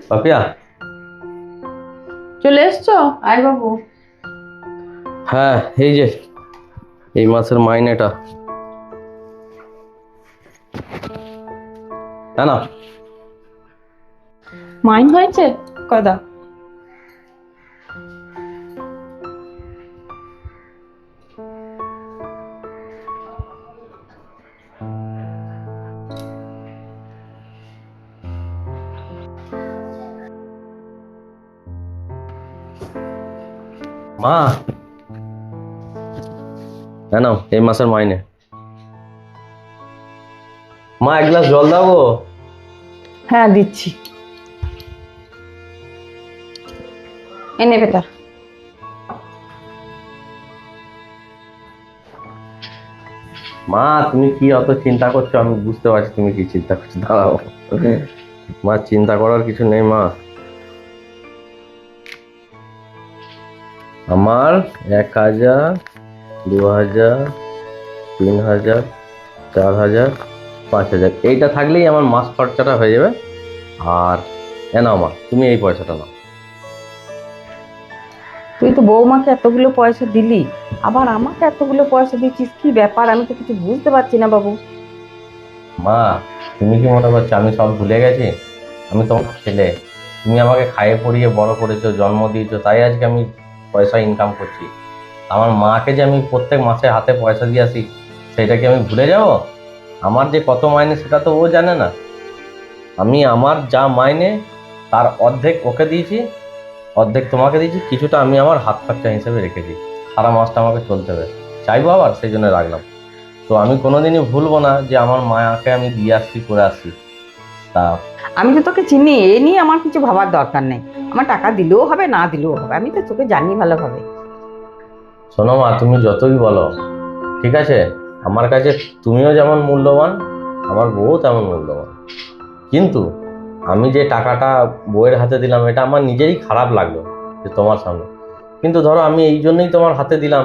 পাপিয়া, চলে এসছো? আয় বাবু। হ্যাঁ এই যে এই মাসের মাইনেটা। হ্যাঁ না, মাইন হয়েছে কদা? মা, হ্যাঁ নাও এই মাসের মাইনে। মা এক গ্লাস জল দাও গো। হ্যাঁ দিচ্ছি, এনে বেটা। মা তুমি কি অত চিন্তা করছো, আমি বুঝতে পারছি তুমি কি চিন্তা করছো। দাঁড়াও মা, চিন্তা করার কিছু নেই মা। আমার 1,000, 2,000, 3,000, 4,000, 5,000 এইটা থাকলেই আমার মাস খরচাটা হয়ে যাবে। আর এ নাও মা, তুমি এই পয়সাটা নাও। তুই তো বৌমাকে এতগুলো পয়সা দিলি, আবার আমাকে এতগুলো পয়সা দিচ্ছিস, কি ব্যাপার? আমি তো কিছু বুঝতে পারছি না বাবু। মা, তুমি কি মনে করছো আমি সব ভুলে গেছি? আমি তোমার ছেলে, তুমি আমাকে খাইয়ে পড়িয়ে বড় করেছো, জন্ম দিয়েছো, তাই আজকে আমি পয়সা ইনকাম করছি। আমার মাকে যে আমি প্রত্যেক মাসে হাতে পয়সা দিয়ে আসি, সেটা কি আমি ভুলে যাব? আমার যে কত মাইনে সেটা তো ও জানে না। আমি আমার যা মাইনে তার অর্ধেক ওকে দিয়েছি, অর্ধেক তোমাকে দিয়েছি, কিছুটা আমি আমার হাত খরচা হিসেবে রেখেছি। সারা মাসটা আমাকে চলতে হবে, চাইবো আবার সেই জন্য রাখলাম। তো আমি কোনোদিনই ভুলবো না যে আমার মায়াকে আমি দিয়ে আসছি, করে আসছি। তা আমি তো তোকে চিনি, এ নিয়ে আমার কিছু ভাবার দরকার নেই। আমার টাকা দিলেও হবে, না দিলেও হবে, আমি তো তোকে জানি ভালোভাবে। শোনো মা, তুমি যতই বলো ঠিক আছে, আমার কাছে তুমিও যেমন মূল্যবান, আমার বউ তেমন মূল্যবান। কিন্তু আমি যে টাকাটা বউয়ের হাতে দিলাম, এটা আমার নিজেরই খারাপ লাগলো যে তোমার সামনে। কিন্তু ধরো আমি এই জন্যই তোমার হাতে দিলাম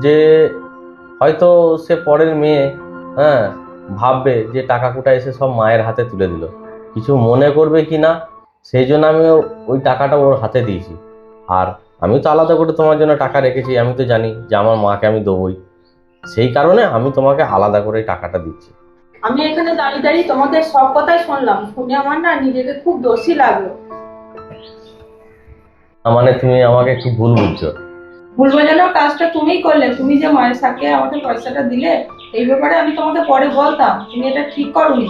যে হয়তো সে পরের মেয়ে, হ্যাঁ, ভাববে যে টাকা কোটা এসে সব মায়ের হাতে তুলে দিল, কিছু মনে করবে কি না, সেই জন্য আমি ওই টাকাটা ওর হাতে দিয়েছি। আর আমি তো আলাদা করে তোমার জন্য টাকা রেখেছি, আমি তো জানি যে আমার মাকে আমি দেবই, সেই কারণে আমি তোমাকে আলাদা করে টাকাটা দিচ্ছি। আমি এখানে দাঁড়িয়ে দাঁড়িয়ে তোমাদের সব কথাই শুনলাম, শুনে আমার না নিজেকে খুব দোষী লাগলো। তার মানে তুমি আমাকে একটু ভুল বুঝছো। ভুলবো যেন কাজটা তুমিই করলে, তুমি যে মায়ের সাথে আমাকে পয়সাটা দিলে, এই ব্যাপারে আমি তোমাকে পরে বলতাম, তুমি এটা ঠিক করোনি।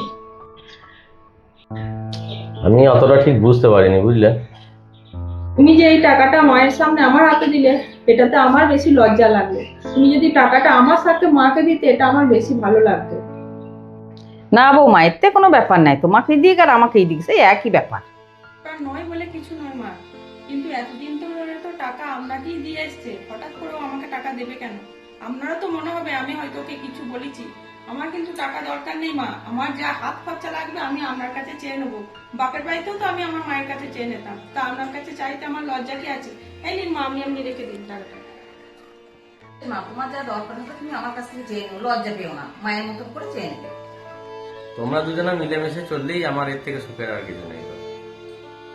আমি অতটা ঠিক বুঝতে পারিনি, বুঝলে। তুমি যে এই টাকাটা মায়ের সামনে আমার হাতে দিলে, এটাতে আমার বেশি লজ্জা লাগলো। তুমি যদি টাকাটা আমার সাথে মাকে দিতে, এটা আমার বেশি ভালো লাগতো। না বৌমা, এতে কোনো ব্যাপার নাই, তোমাকে দিক আর আমাকেই দিক, সেই একই ব্যাপার। টাকা নয় বলে কিছু নয় মা, কিন্তু এতদিন তো ধরে তো টাকা আপনাকেই দিয়ে এসছে, হঠাৎ করেও আমাকে টাকা দেবে কেন? আপনারা তো মনে হবে আমি হয়তো ওকে কিছু বলেছি। আমার কিন্তু টাকা দরকার নেই মা, আমার যা হাত খরচা লাগবে আমি আপনার কাছে চেয়ে নেবো। বাপের বাড়িতেও তো আমি আমার মায়ের কাছে চেয়ে নিতাম, তা আপনার কাছে চাইতে আমার লজ্জা কি আছে? এই নিন মা, আমি এমনি রেখে দিন টাকাটা। মা, তোমার যা দরকার হবে তুমি আমার কাছ থেকে চেয়ে নেবে, লজ্জা পেও না, মায়ের মতো করে চেয়ে নেবে। তোমরা দুজনে মিলেমিশে চললেই আমার এর থেকে সুখের আর কিছু নেই।